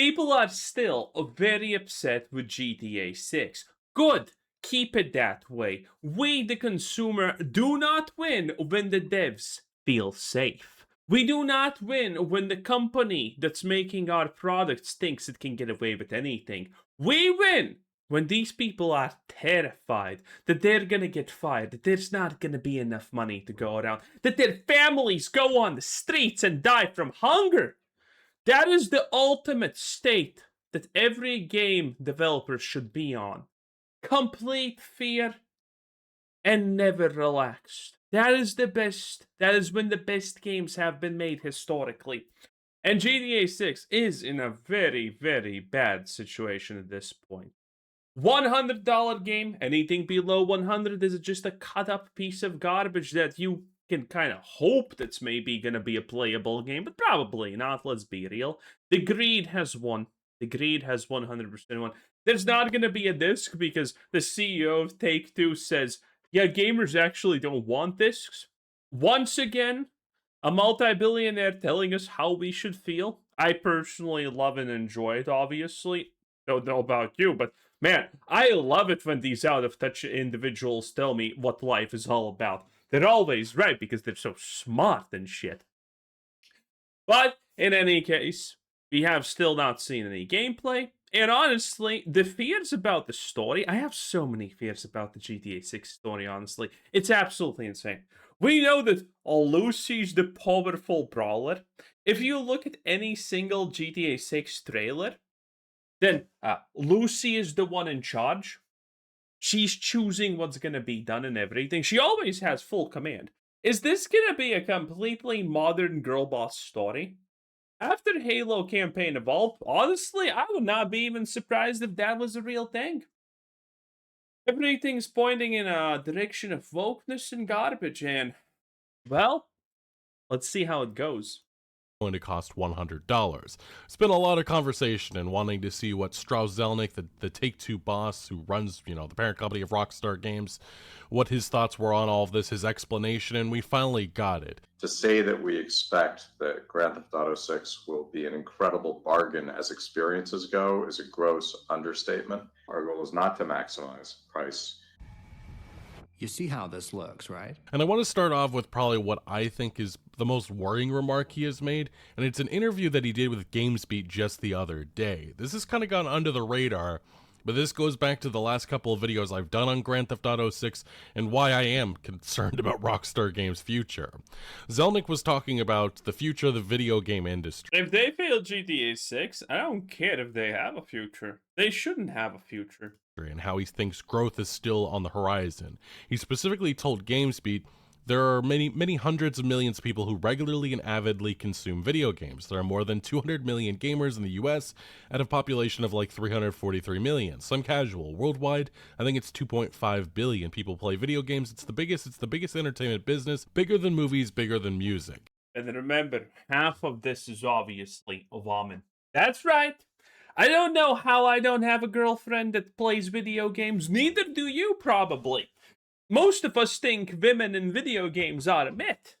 People are still very upset with GTA 6. Good. Keep it that way. We, the consumer, do not win when the devs feel safe. We do not win when the company that's making our products thinks it can get away with anything. We win when these people are terrified that they're gonna get fired, that there's not gonna be enough money to go around, that their families go on the streets and die from hunger. That is the ultimate state that every game developer should be on. Complete fear and never relaxed. That is the best. That is when the best games have been made historically. And GTA 6 is in a very, very bad situation at this point. $100 game, anything below 100 is just a cut up piece of garbage that you can kind of hope that's maybe going to be a playable game, but probably not, let's be real. The greed has won. The greed has 100% won. There's not going to be a disc because the CEO of Take-Two says, yeah, gamers actually don't want discs. Once again, a multi-billionaire telling us how we should feel. I personally love and enjoy it, obviously. Don't know about you, but man, I love it when these out-of-touch individuals tell me what life is all about. They're always right because they're so smart and shit. But in any case, we have still not seen any gameplay. And honestly, the fears about the story, I have so many fears about the GTA 6 story, honestly. It's absolutely insane. We know that Lucy's the powerful brawler. If you look at any single GTA 6 trailer, then Lucy is the one in charge. She's choosing what's going to be done and everything. She always has full command. Is this going to be a completely modern Girlboss story? After Halo campaign evolved, honestly, I would not be even surprised if that was a real thing. Everything's pointing in a direction of wokeness and garbage, and, well, let's see how it goes. Going to cost $100. It's been a lot of conversation and wanting to see what Strauss Zelnick, the Take-Two boss who runs, the parent company of Rockstar Games, what his thoughts were on all of this, his explanation, and we finally got it. To say that we expect that Grand Theft Auto 6 will be an incredible bargain as experiences go is a gross understatement. Our goal is not to maximize price. You see how this looks, right? And I want to start off with probably what I think is the most worrying remark he has made, and it's an interview that he did with GamesBeat just the other day. This has kind of gone under the radar, but this goes back to the last couple of videos I've done on Grand Theft Auto 6 and why I am concerned about Rockstar Games' future. Zelnick was talking about the future of the video game industry. If they fail GTA 6, I don't care if they have a future. They shouldn't have a future. And how he thinks growth is still on the horizon. He specifically told GamesBeat there are many hundreds of millions of people who regularly and avidly consume video games. There are more than 200 million gamers in the US at a population of like 343 million. Some casual. Worldwide, I think it's 2.5 billion people play video games. It's the biggest entertainment business, bigger than movies, bigger than music. And remember, half of this is obviously a woman. That's right. I don't know how I don't have a girlfriend that plays video games. Neither do you, probably. Most of us think women in video games are a myth.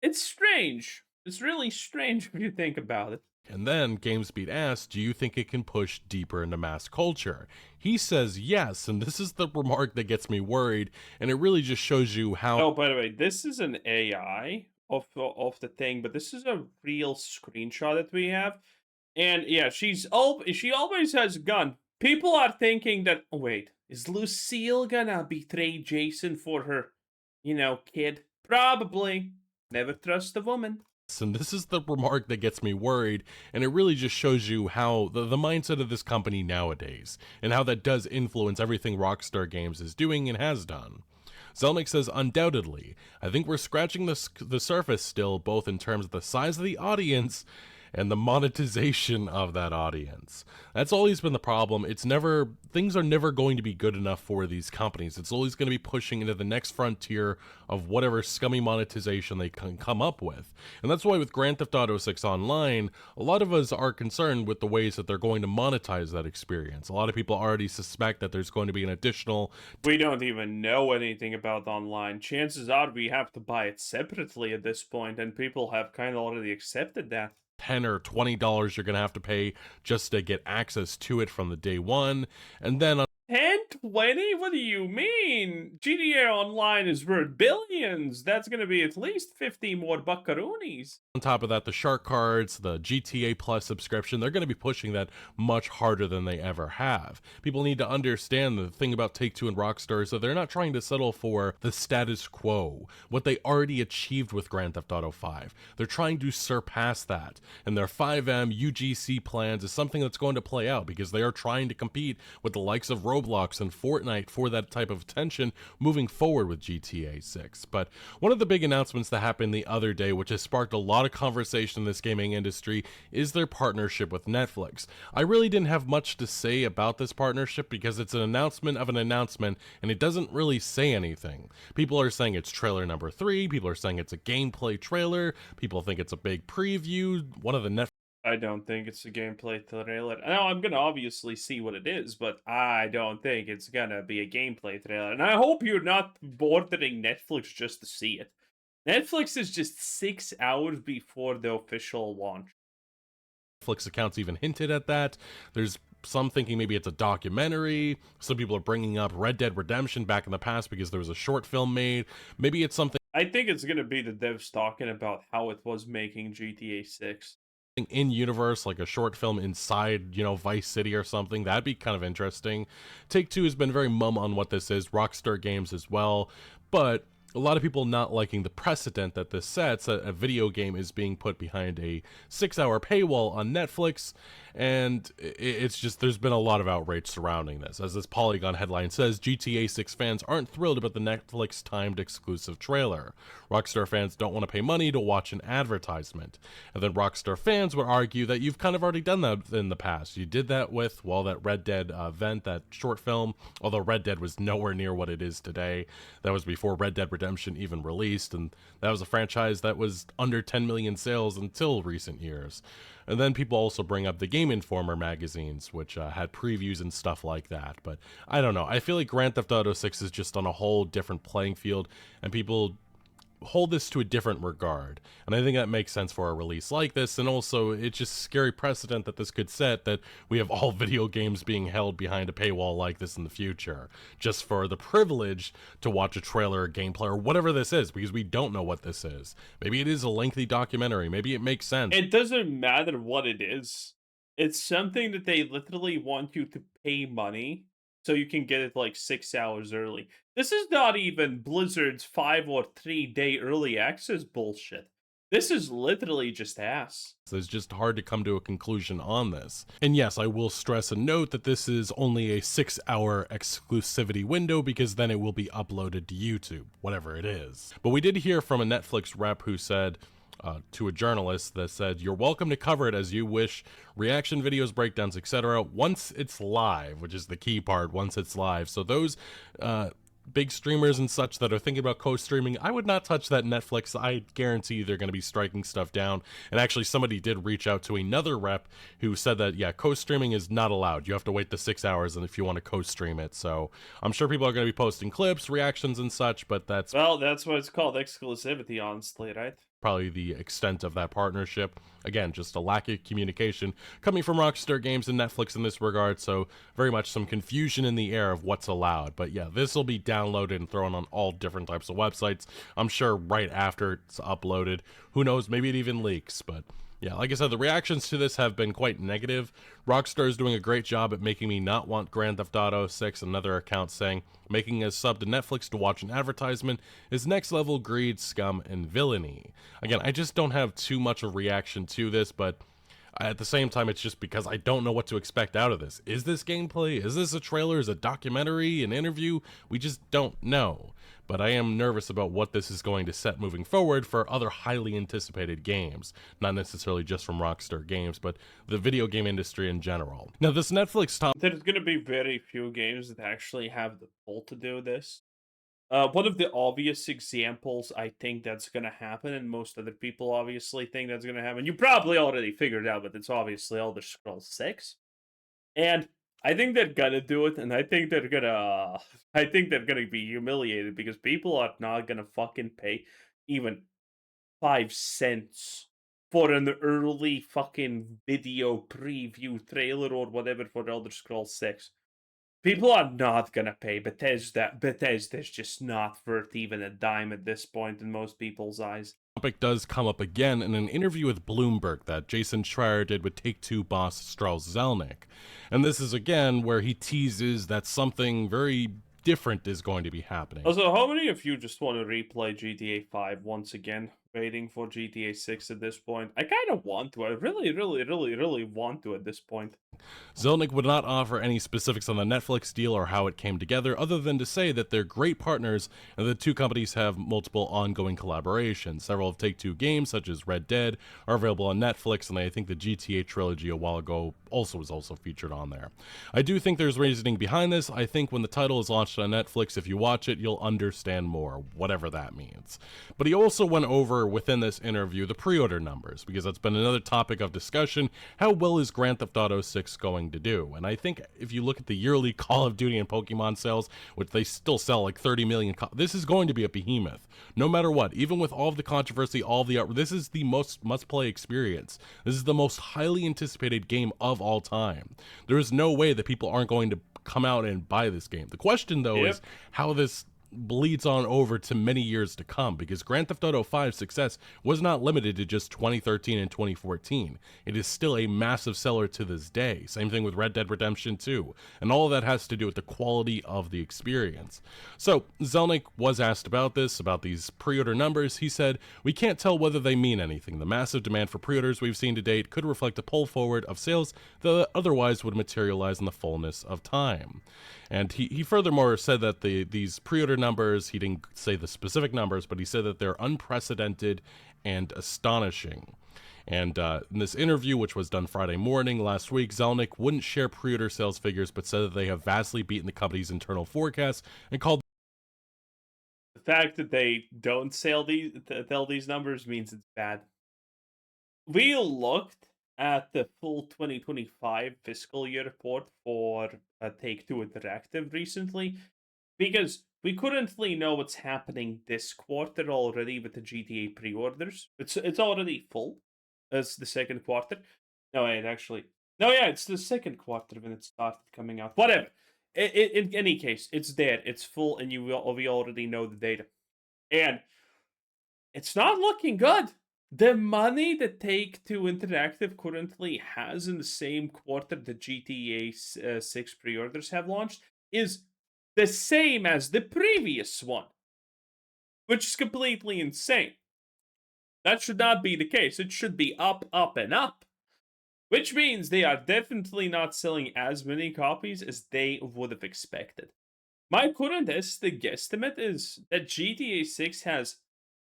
It's strange. It's really strange if you think about it. And then GamesBeat asked, do you think it can push deeper into mass culture? He says yes, and this is the remark that gets me worried, and it really just shows you how... Oh, by the way, this is an AI of the thing, but this is a real screenshot that we have. And yeah, she always has a gun. People are thinking that, oh, wait, is Lucille gonna betray Jason for her, kid? Probably. Never trust a woman. And this is the remark that gets me worried, and it really just shows you how the mindset of this company nowadays, and how that does influence everything Rockstar Games is doing and has done. Zelnick says, undoubtedly, I think we're scratching the surface still, both in terms of the size of the audience and the monetization of that audience. That's always been the problem. Things are never going to be good enough for these companies. It's always going to be pushing into the next frontier of whatever scummy monetization they can come up with. And that's why with Grand Theft Auto 6 Online, a lot of us are concerned with the ways that they're going to monetize that experience. A lot of people already suspect that there's going to be an additional... We don't even know anything about online. Chances are we have to buy it separately at this point, and people have kind of already accepted that. $10 or $20 you're going to have to pay just to get access to it from the day one. And then 10, 20? What do you mean? GTA Online is worth billions. That's gonna be at least 50 more buckaroonies. on top of that, the shark cards, the GTA Plus subscription, they're going to be pushing that much harder than they ever have. People need to understand the thing about Take-Two and Rockstar is that they're not trying to settle for the status quo, what they already achieved with Grand Theft Auto 5. They're trying to surpass that, and their 5M UGC plans is something that's going to play out because they are trying to compete with the likes of Roblox and Fortnite for that type of attention moving forward with GTA 6. But one of the big announcements that happened the other day, which has sparked a lot of conversation in this gaming industry, is their partnership with Netflix. I really didn't have much to say about this partnership because it's an announcement of an announcement and it doesn't really say anything. People are saying it's trailer number 3, people are saying it's a gameplay trailer, people think it's a big preview. One of the Netflix I don't think it's a gameplay trailer. Now, I'm gonna obviously see what it is, but I don't think it's gonna be a gameplay trailer. And I hope you're not ordering Netflix just to see it. Netflix is just 6 hours before the official launch. accounts even hinted at that. There's some thinking maybe it's a documentary. Some people are bringing up Red Dead Redemption back in the past because there was a short film made. Maybe it's something I think it's gonna be the devs talking about how it was making GTA 6. in universe, like a short film inside, Vice City or something. That'd be kind of interesting. Take-Two has been very mum on what this is, Rockstar Games as well, but a lot of people not liking the precedent that this sets, that a video game is being put behind a 6-hour paywall on Netflix, and it's just, there's been a lot of outrage surrounding this. As this Polygon headline says, GTA 6 fans aren't thrilled about the Netflix timed exclusive trailer. Rockstar fans don't want to pay money to watch an advertisement. And then Rockstar fans would argue that you've kind of already done that in the past. You did that with, well, that Red Dead event, that short film, although Red Dead was nowhere near what it is today. That was before Red Dead Redemption even released, and that was a franchise that was under 10 million sales until recent years. And then people also bring up the Game Informer magazines, which had previews and stuff like that. But I don't know. I feel like Grand Theft Auto 6 is just on a whole different playing field, and people hold this to a different regard. And I think that makes sense for a release like this. And also, it's just scary precedent that this could set, that we have all video games being held behind a paywall like this in the future, just for the privilege to watch a trailer or gameplay or whatever this is, because we don't know what this is. Maybe it is a lengthy documentary. Maybe it makes sense. It doesn't matter what it is. It's something that they literally want you to pay money so you can get it like 6 hours early. This is not even Blizzard's 5 or 3 day early access bullshit. This is literally just ass. It's just hard to come to a conclusion on this. And yes, I will stress and note that this is only a 6-hour exclusivity window because then it will be uploaded to YouTube, whatever it is. But we did hear from a Netflix rep who said, to a journalist that said, "You're welcome to cover it as you wish, reaction videos, breakdowns, etc. once it's live," which is the key part, once it's live. So those big streamers and such that are thinking about co-streaming, I would not touch that Netflix. I guarantee they're going to be striking stuff down. And actually, somebody did reach out to another rep who said that, yeah, co-streaming is not allowed. You have to wait the 6 hours and if you want to co-stream it. So I'm sure people are going to be posting clips, reactions, and such, but that's... Well, that's what it's called, exclusivity, honestly, right? Probably the extent of that partnership. Again, just a lack of communication coming from Rockstar Games and Netflix in this regard, so very much some confusion in the air of what's allowed. But yeah, this will be downloaded and thrown on all different types of websites, I'm sure right after it's uploaded. Who knows, maybe it even leaks, but yeah, like I said, the reactions to this have been quite negative. Rockstar is doing a great job at making me not want Grand Theft Auto 6. Another account saying, "Making a sub to Netflix to watch an advertisement is next level greed, scum, and villainy." Again, I just don't have too much of a reaction to this, but at the same time, it's just because I don't know what to expect out of this. Is this gameplay? Is this a trailer? Is it a documentary? An interview? We just don't know. But I am nervous about what this is going to set moving forward for other highly anticipated games. Not necessarily just from Rockstar Games, but the video game industry in general. Now, this Netflix top... There's going to be very few games that actually have the pull to do this. One of the obvious examples I think that's going to happen, and most other people obviously think that's going to happen, you probably already figured it out, but it's obviously Elder Scrolls 6. And I think they're gonna do it, and I think they're gonna be humiliated because people are not gonna fucking pay even 5 cents for an early fucking video preview trailer or whatever for Elder Scrolls 6. People are not gonna pay. Bethesda's just not worth even a dime at this point in most people's eyes. Topic does come up again in an interview with Bloomberg that Jason Schreier did with Take-Two boss Strauss Zelnick. And this is again where he teases that something very different is going to be happening. Also, how many of you just want to replay GTA 5 once again, waiting for GTA 6 at this point? I kind of want to. I really want to at this point. Zelnick would not offer any specifics on the Netflix deal or how it came together, other than to say that they're great partners and the two companies have multiple ongoing collaborations. Several of Take-Two games, such as Red Dead, are available on Netflix, and I think the GTA trilogy a while ago was also featured on there. I do think there's reasoning behind this. I think when the title is launched on Netflix, if you watch it, you'll understand more, whatever that means. But he also went over within this interview the pre-order numbers, because that's been another topic of discussion. How well is Grand Theft Auto 6 going to do? And I think if you look at the yearly Call of Duty and Pokemon sales, which they still sell like 30 million, this is going to be a behemoth, no matter what. Even with all of the controversy, all of the this is the most must-play experience. This is the most highly anticipated game of all time. There is no way that people aren't going to come out and buy this game. The question, though, is how this bleeds on over to many years to come, because Grand Theft Auto 5's success was not limited to just 2013 and 2014. It is still a massive seller to this day. Same thing with Red Dead Redemption 2, and all of that has to do with the quality of the experience. So Zelnick was asked about this, about these pre-order numbers. He said, "We can't tell whether they mean anything. The massive demand for pre-orders we've seen to date could reflect a pull forward of sales that otherwise would materialize in the fullness of time." And he furthermore said that these pre-order numbers, he didn't say the specific numbers, but he said that they're unprecedented and astonishing. And in this interview, which was done Friday morning last week, Zelnick wouldn't share pre-order sales figures, but said that they have vastly beaten the company's internal forecasts and called the fact that they don't tell these numbers means it's bad. We looked at the full 2025 fiscal year report for Take-Two Interactive recently, because we currently know what's happening this quarter already with the GTA pre-orders. It's already full as the second quarter. No, wait, actually, no, yeah, it's the second quarter when it started coming out. Whatever. In any case, it's there. It's full, and we already know the data, and it's not looking good. The money that Take-Two Interactive currently has in the same quarter the GTA 6 pre-orders have launched is the same as the previous one, which is completely insane. That should not be the case. It should be up, up, and up, which means they are definitely not selling as many copies as they would have expected. My current guesstimate is that GTA 6 has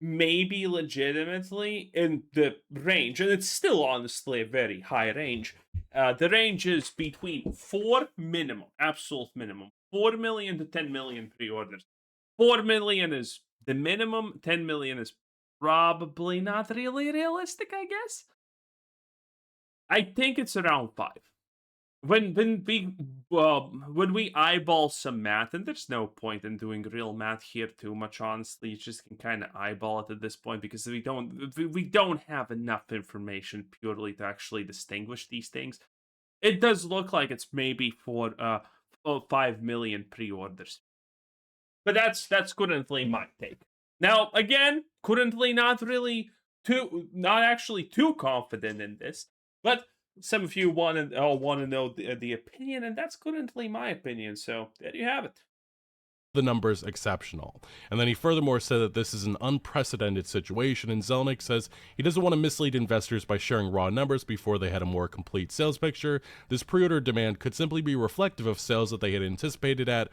maybe legitimately in the range, and it's still honestly a very high range. The range is between 4 minimum, absolute minimum, 4 million to 10 million pre-orders. 4 million is the minimum, 10 million is probably not really realistic, I guess. I think it's around 5. When we eyeball some math, and there's no point in doing real math here too much, honestly, you just can kind of eyeball it at this point, because we don't have enough information purely to actually distinguish these things. It does look like it's maybe for 5 million pre-orders, but that's currently my take. Now, again, currently not actually too confident in this, but some of you want to know the opinion, and that's currently my opinion. So there you have it. The numbers exceptional. And then he furthermore said that this is an unprecedented situation, and Zelnick says he doesn't want to mislead investors by sharing raw numbers before they had a more complete sales picture. This pre-order demand could simply be reflective of sales that they had anticipated at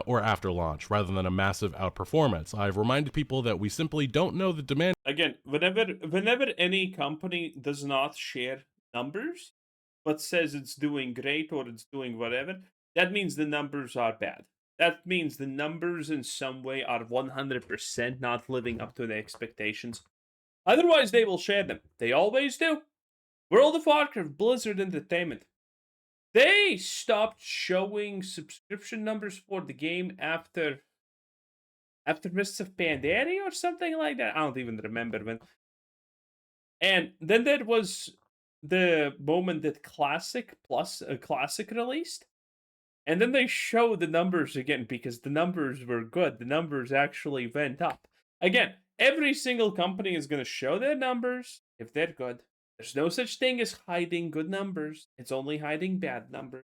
or after launch, rather than a massive outperformance. I've reminded people that we simply don't know the demand. Again, whenever any company does not share numbers, but says it's doing great or it's doing whatever, that means the numbers are bad. That means the numbers in some way are 100% not living up to the expectations. Otherwise, they will share them. They always do. World of Warcraft, Blizzard Entertainment. They stopped showing subscription numbers for the game after Mists of Pandaria or something like that. I don't even remember when. And then there was the moment that Classic released, and then they show the numbers again because the numbers were good. The numbers actually went up. Again, every single company is going to show their numbers if they're good. There's no such thing as hiding good numbers. It's only hiding bad numbers.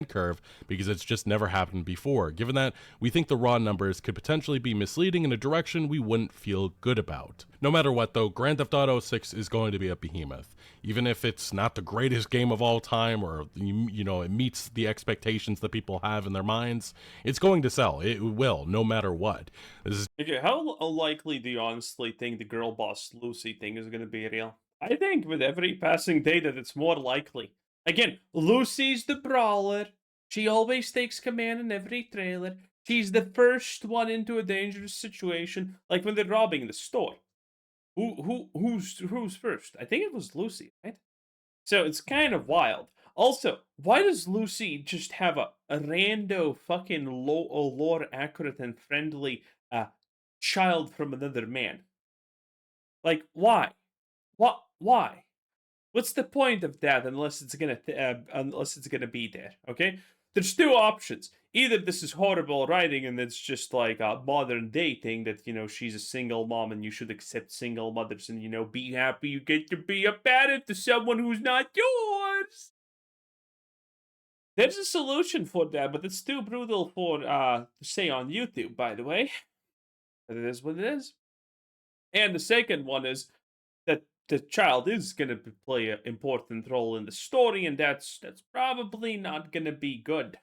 Curve because it's just never happened before. Given that, we think the raw numbers could potentially be misleading in a direction we wouldn't feel good about. No matter what though, Grand Theft Auto 6 is going to be a behemoth. Even if it's not the greatest game of all time, or you know, it meets the expectations that people have in their minds, it's going to sell. It will, no matter what. This is Okay, how likely do you honestly think the Girlboss Lucy thing is going to be real? I think with every passing day that it's more likely. Again, Lucy's the brawler. She always takes command in every trailer. She's the first one into a dangerous situation, like when they're robbing the store. Who's first? I think it was Lucy, right? So it's kind of wild. Also, why does Lucy just have a rando fucking lore accurate and friendly child from another man? Like, why? What? Why? What's the point of that unless it's gonna be there? Okay, there's two options. Either this is horrible writing and it's just like a modern day thing that she's a single mom and you should accept single mothers and be happy you get to be a parent to someone who's not yours. There's a solution for that, but it's too brutal for to say on YouTube, by the way. But it is what it is. And the second one is that the child is going to play an important role in the story, and that's probably not going to be good.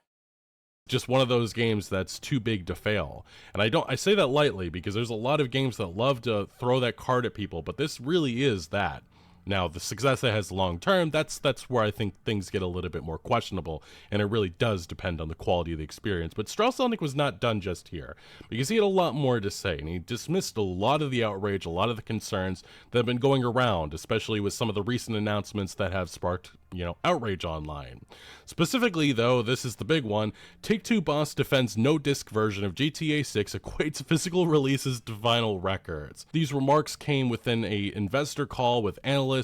just one of those games that's too big to fail. And I say that lightly because there's a lot of games that love to throw that card at people, but this really is that. Now, the success it has long term, that's where I think things get a little bit more questionable, and it really does depend on the quality of the experience. But Strauss Zelnick was not done just here, because he had a lot more to say, and he dismissed a lot of the outrage, a lot of the concerns that have been going around, especially with some of the recent announcements that have sparked, outrage online. Specifically, though, this is the big one, Take-Two boss defends no disc version of GTA 6 equates physical releases to vinyl records. These remarks came within a investor call with analysts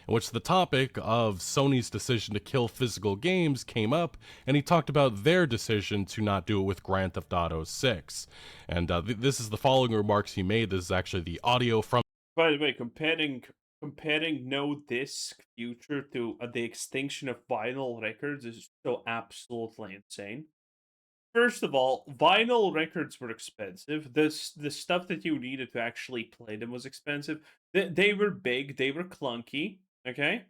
in which the topic of Sony's decision to kill physical games came up, and he talked about their decision to not do it with Grand Theft Auto 6. And this is the following remarks he made. This is actually the audio from... By the way, comparing no disc future to the extinction of vinyl records is so absolutely insane. First of all, vinyl records were expensive. The stuff that you needed to actually play them was expensive. They were big, they were clunky, okay?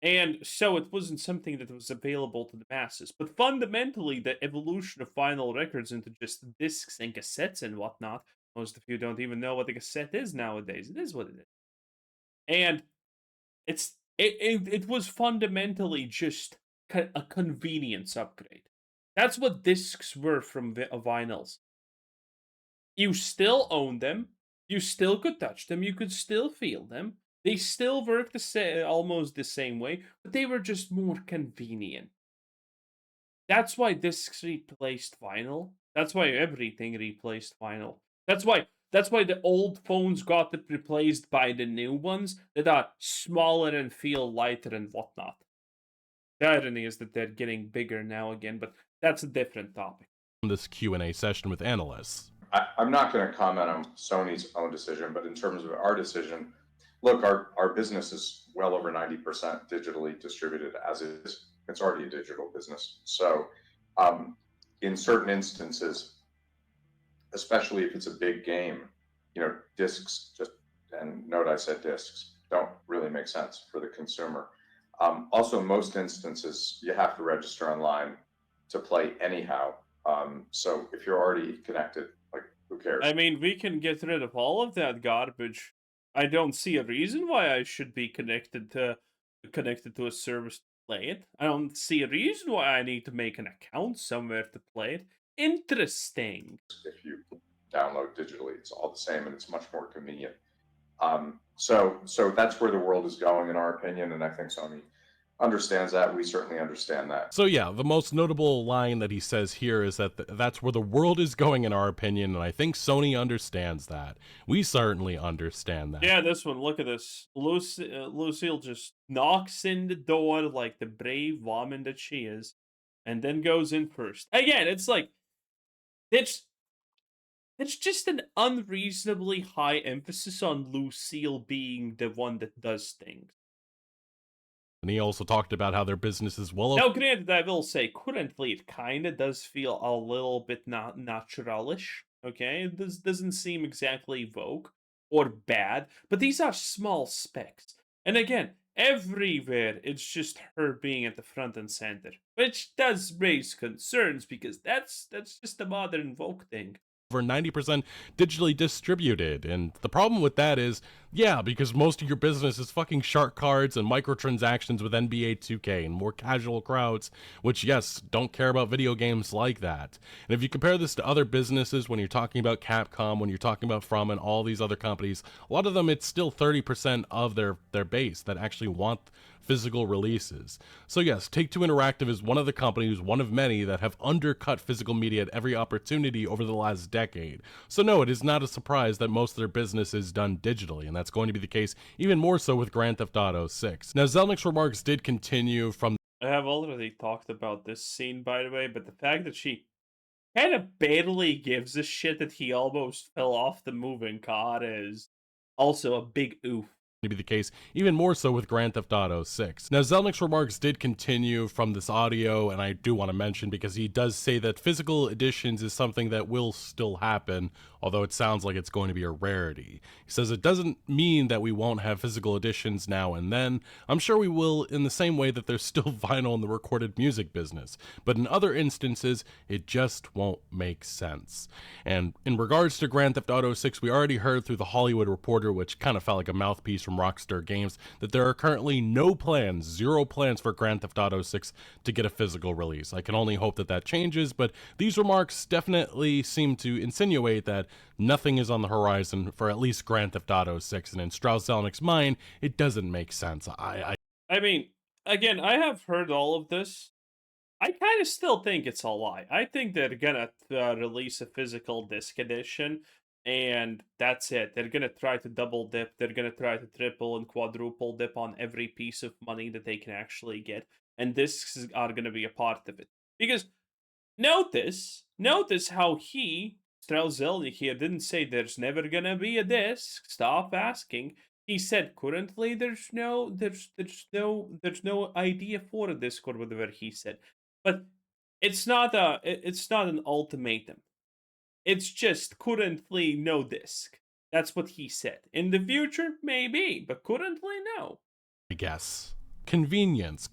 And so it wasn't something that was available to the masses. But fundamentally, the evolution of vinyl records into just discs and cassettes and whatnot, most of you don't even know what a cassette is nowadays. It is what it is. And it was fundamentally just a convenience upgrade. That's what discs were from vinyls. You still own them. You still could touch them. You could still feel them. They still work almost the same way, but they were just more convenient. That's why discs replaced vinyl. That's why everything replaced vinyl. That's why the old phones got replaced by the new ones that are smaller and feel lighter and whatnot. The irony is that they're getting bigger now again, but that's a different topic. This Q&A session with analysts. I'm not going to comment on Sony's own decision, but in terms of our decision, look, our business is well over 90% digitally distributed as is. It's already a digital business. So in certain instances, especially if it's a big game, discs, and note I said discs, don't really make sense for the consumer. Also, in most instances, you have to register online to play anyhow. So if you're already connected, like, who cares? I mean, we can get rid of all of that garbage. I don't see a reason why I should be connected to a service to play it. I don't see a reason why I need to make an account somewhere to play it. Interesting. If you download digitally, it's all the same and it's much more convenient. So that's where the world is going, in our opinion, and I think Sony understands that. We certainly understand that. So yeah, the most notable line that he says here is that that's where the world is going, in our opinion, and I think Sony understands that. We certainly understand that. Yeah, this one, look at this. Lucille just knocks in the door like the brave woman that she is, and then goes in first. Again, it's like, it's just an unreasonably high emphasis on Lucille being the one that does things. And he also talked about how their business is well. Now, granted, I will say, currently it kind of does feel a little bit not naturalish. Okay, this doesn't seem exactly Vogue or bad, but these are small specs. And again, everywhere it's just her being at the front and center, which does raise concerns because that's just a modern Vogue thing. Over 90% digitally distributed. And the problem with that is, yeah, because most of your business is fucking shark cards and microtransactions with NBA 2K and more casual crowds, which, yes, don't care about video games like that. And if you compare this to other businesses, when you're talking about Capcom, when you're talking about From and all these other companies, a lot of them, it's still 30% of their base that actually want physical releases. So yes, Take-Two Interactive is one of the companies, one of many, that have undercut physical media at every opportunity over the last decade. So no, it is not a surprise that most of their business is done digitally, and that's going to be the case even more so with Grand Theft Auto 6. Now, Zelnick's remarks did continue from... I have already talked about this scene, by the way, but the fact that she kind of barely gives a shit that he almost fell off the moving car is also a big oof. To be the case even more so with Grand Theft Auto 6. Now, Zelnick's remarks did continue from this audio, and I do want to mention because he does say that physical editions is something that will still happen, although it sounds like it's going to be a rarity. He says it doesn't mean that we won't have physical editions now and then. I'm sure we will, in the same way that there's still vinyl in the recorded music business, but in other instances it just won't make sense. And in regards to Grand Theft Auto 6, we already heard through the Hollywood Reporter, which kind of felt like a mouthpiece from Rockstar Games, that there are currently zero plans for Grand Theft Auto 6 to get a physical release. I can only hope that that changes, but these remarks definitely seem to insinuate that nothing is on the horizon for at least Grand Theft Auto 6, and in Strauss Zelnick's mind, it doesn't make sense. I mean, again, I have heard all of this. I kind of still think it's a lie. I think they're gonna release a physical disc edition, and that's it. They're gonna try to double dip. They're gonna try to triple and quadruple dip on every piece of money that they can actually get, and discs are gonna be a part of it. Because notice how Strauss Zelnick here didn't say there's never gonna be a disc. Stop asking. He said currently there's no idea for a disc or whatever he said. But it's not an ultimatum. It's just currently no disc. That's what he said. In the future, maybe, but currently no. I guess. Convenient.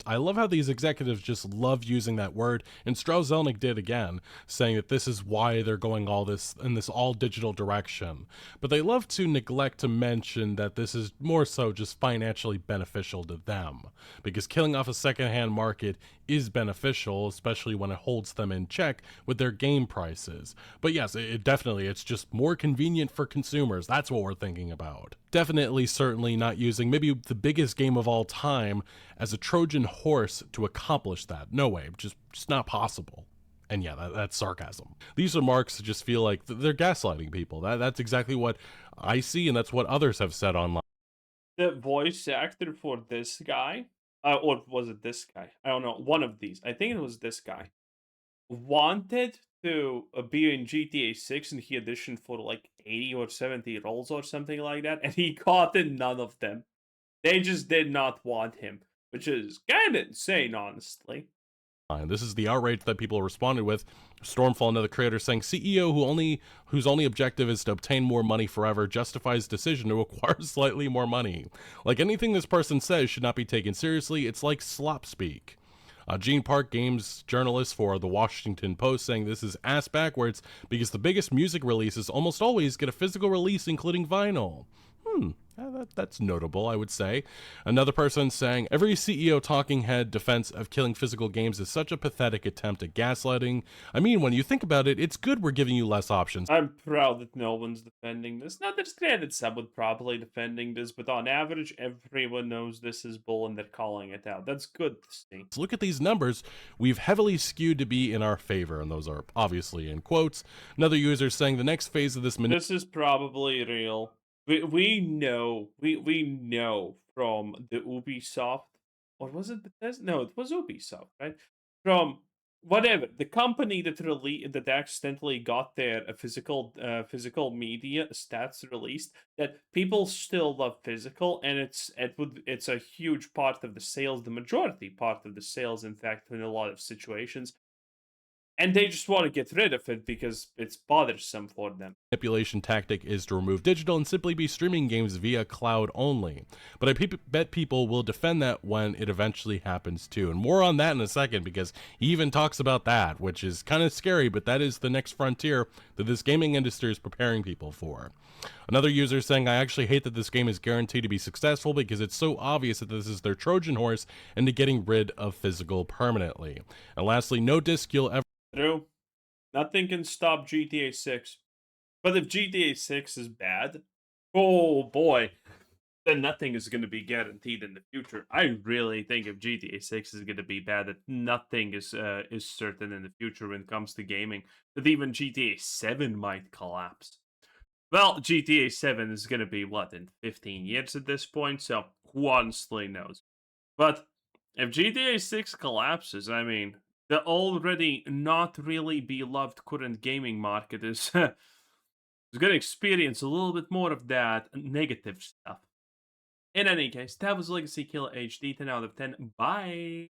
I love how these executives just love using that word, and Strauss Zelnick did again, saying that this is why they're going all this in this all digital direction. But they love to neglect to mention that this is more so just financially beneficial to them, because killing off a secondhand market is beneficial, especially when it holds them in check with their game prices. But yes, it's just more convenient for consumers. That's what we're thinking about. Definitely, certainly not using maybe the biggest game of all time as a Trojan horse to accomplish that. No way, just not possible. And yeah, that's sarcasm. These remarks just feel like they're gaslighting people. That's exactly what I see, and that's what others have said online. The voice actor for this guy, or was it this guy? I don't know. One of these. I think it was this guy. Wanted to be in GTA 6 and he auditioned for like 80 or 70 roles or something like that, and he got in none of them. They just did not want him, which is kind of insane, honestly. This is the outrage that people responded with. Stormfall, another creator, saying CEO whose only objective is to obtain more money forever justifies decision to acquire slightly more money. Like anything this person says should not be taken seriously. It's like slop speak. Gene Park, games journalist for The Washington Post, saying this is ass backwards because the biggest music releases almost always get a physical release including vinyl. That's notable, I would say. Another person saying, every CEO talking head defense of killing physical games is such a pathetic attempt at gaslighting. I mean, when you think about it, it's good we're giving you less options. I'm proud that no one's defending this. Not that granted, some would probably defending this, but on average, everyone knows this is bull and they're calling it out. That's good to see. So look at these numbers. We've heavily skewed to be in our favor, and those are obviously in quotes. Another user saying the next phase of this This is probably real. We know from the Ubisoft, or was it Bethesda? No, it was Ubisoft, right? From whatever the company that accidentally got their physical media stats released, that people still love physical, and it's a huge part of the sales, the majority part of the sales, in fact, in a lot of situations. And they just want to get rid of it because it's bothersome for them. Manipulation tactic is to remove digital and simply be streaming games via cloud only. But I bet people will defend that when it eventually happens too. And more on that in a second, because he even talks about that, which is kind of scary, but that is the next frontier that this gaming industry is preparing people for. Another user saying, I actually hate that this game is guaranteed to be successful because it's so obvious that this is their Trojan horse into getting rid of physical permanently. And lastly, no disc you'll ever... True. Nothing can stop GTA 6. But if GTA 6 is bad, oh boy, then nothing is going to be guaranteed in the future. I really think if GTA 6 is going to be bad, that nothing is certain in the future when it comes to gaming. That even GTA 7 might collapse. Well, GTA 7 is going to be, what, in 15 years at this point? So, who honestly knows? But if GTA 6 collapses, I mean, the already not really beloved current gaming market is going to experience a little bit more of that negative stuff. In any case, that was Legacy Killer HD, 10 out of 10. Bye!